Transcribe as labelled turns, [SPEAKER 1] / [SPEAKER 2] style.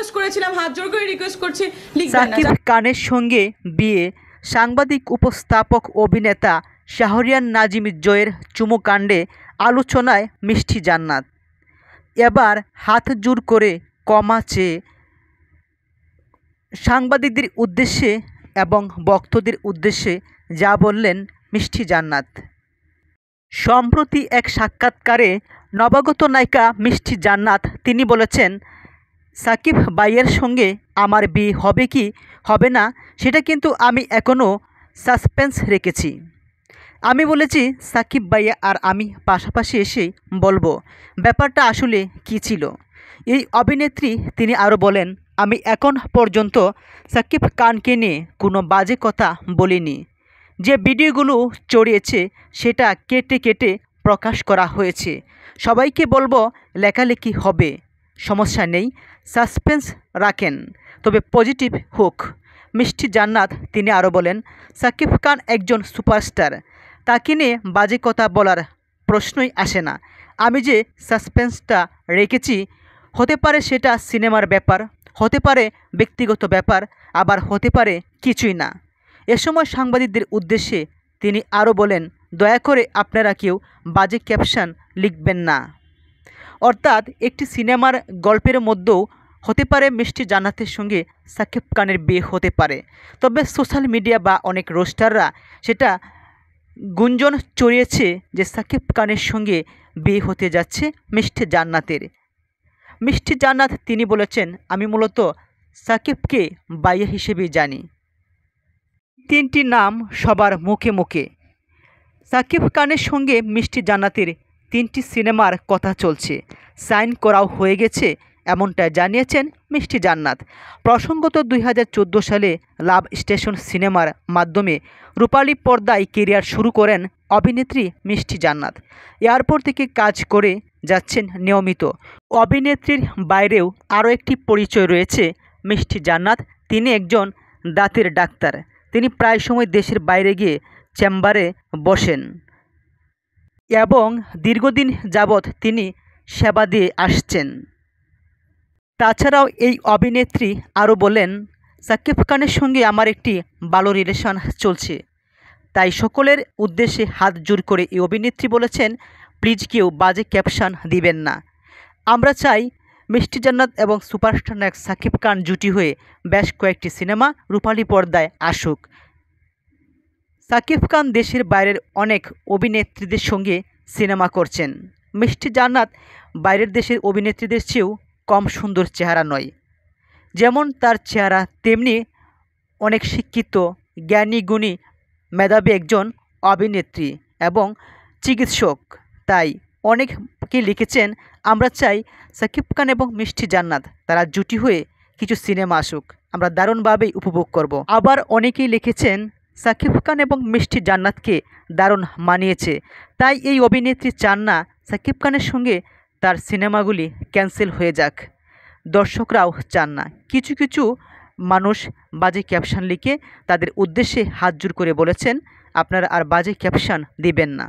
[SPEAKER 1] Request করেছিলাম, হাত জোর করে রিকোয়েস্ট করছি লিখবেন না।
[SPEAKER 2] সাকিব খানের সঙ্গে বিয়ে, সাংবাদিক উপস্থাপক অভিনেতা শাহরিয়ার নাজিম জয়ের চুমুকাণ্ডে আলোচনায় মিষ্টি জান্নাত। এবার হাত জোর করে ক্ষমা চেয়ে সাংবাদিকদের উদ্দেশ্যে এবং ভক্তদের উদ্দেশ্যে যা বললেন মিষ্টি জান্নাত। সম্প্রতি এক সাক্ষাৎকারে নবাগত নায়িকা মিষ্টি জান্নাত তিনি বলেছেন, সাকিব ভাইয়ের সঙ্গে আমার বিয়ে হবে কি হবে না সেটা কিন্তু আমি এখনও সাসপেন্স রেখেছি। আমি বলেছি সাকিব ভাইয়া আর আমি পাশাপাশি এসে বলবো ব্যাপারটা আসলে কী ছিল। এই অভিনেত্রী তিনি আরও বলেন, আমি এখন পর্যন্ত সাকিব খানকে নিয়ে কোনো বাজে কথা বলিনি। যে ভিডিওগুলো ছড়িয়েছে সেটা কেটে কেটে প্রকাশ করা হয়েছে। সবাইকে বলবো লেখালেখি হবে, সমস্যা নেই, সাসপেন্স রাখেন, তবে পজিটিভ হোক। মিষ্টি জান্নাত তিনি আরও বলেন, সাকিব খান একজন সুপারস্টার, তাকে নিয়ে বাজে কথা বলার প্রশ্নই আসে না। আমি যে সাসপেন্সটা রেখেছি, হতে পারে সেটা সিনেমার ব্যাপার, হতে পারে ব্যক্তিগত ব্যাপার, আবার হতে পারে কিছুই না। এ সময় সাংবাদিকদের উদ্দেশ্যে তিনি আরও বলেন, দয়া করে আপনারা কেউ বাজে ক্যাপশন লিখবেন না। অর্থাৎ একটি সিনেমার গল্পের মধ্যেও হতে পারে মিষ্টি জান্নাতের সঙ্গে সাকিব খানের বিয়ে হতে পারে, তবে সোশ্যাল মিডিয়া বা অনেক রোস্টাররা সেটা গুঞ্জন ছড়িয়েছে যে সাকিব খানের সঙ্গে বিয়ে হতে যাচ্ছে মিষ্টি জান্নাতের। মিষ্টি জান্নাত তিনি বলেছেন, আমি মূলত সাকিবকে ভাইয়া হিসেবেই জানি। তিনটি নাম সবার মুখে মুখে। সাকিব খানের সঙ্গে মিষ্টি জান্নাতের 3টি সিনেমার কথা চলছে, সাইন করাও হয়ে গেছে, এমনটা জানিয়েছেন মিষ্টি জান্নাত। প্রসঙ্গত 2014 সালে লাভ স্টেশন সিনেমার মাধ্যমে রূপালী পর্দায় কেরিয়ার শুরু করেন অভিনেত্রী মিষ্টি জান্নাত। এরপর থেকে কাজ করে যাচ্ছেন নিয়মিত। অভিনেত্রীর বাইরেও আরও একটি পরিচয় রয়েছে মিষ্টি জান্নাত, তিনি একজন দাঁতের ডাক্তার। তিনি প্রায় সময় দেশের বাইরে গিয়ে চেম্বারে বসেন এবং দীর্ঘদিন যাবৎ তিনি সেবা দিয়ে আসছেন। তাছাড়াও এই অভিনেত্রী আরও বলেন, সাকিব খানের সঙ্গে আমার একটি ভালো রিলেশন চলছে, তাই সকলের উদ্দেশ্যে হাত জোর করে এই অভিনেত্রী বলেছেন, প্লিজ কেউ বাজে ক্যাপশন দিবেন না। আমরা চাই মিষ্টি জান্নাত এবং সুপারস্টার নায়ক সাকিব খান জুটি হয়ে বেশ কয়েকটি সিনেমা রূপালী পর্দায় আসুক। সাকিব খান দেশের বাইরের অনেক অভিনেত্রীদের সঙ্গে সিনেমা করছেন। মিষ্টি জান্নাত বাইরের দেশের অভিনেত্রীদের চেয়েও কম সুন্দর চেহারা নয়। যেমন তার চেহারা, তেমনি অনেক শিক্ষিত, জ্ঞানী, গুণী, মেধাবী একজন অভিনেত্রী এবং চিকিৎসক। তাই অনেকে লিখেছেন, আমরা চাই সাকিব খান এবং মিষ্টি জান্নাত তারা জুটি হয়ে কিছু সিনেমা আসুক, আমরা দারুণভাবেই উপভোগ করব। আবার অনেকেই লিখেছেন, সাকিব খান এবং মিষ্টি জান্নাতকে দারুণ মানিয়েছে, তাই এই অভিনেত্রী চান না সাকিব খানের সঙ্গে তার সিনেমাগুলি ক্যান্সেল হয়ে যাক। দর্শকরাও চান না। কিছু কিছু মানুষ বাজে ক্যাপশন লিখে তাদের উদ্দেশ্যে হাত জোর করে বলেছেন, আপনারা আর বাজে ক্যাপশন দিবেন না।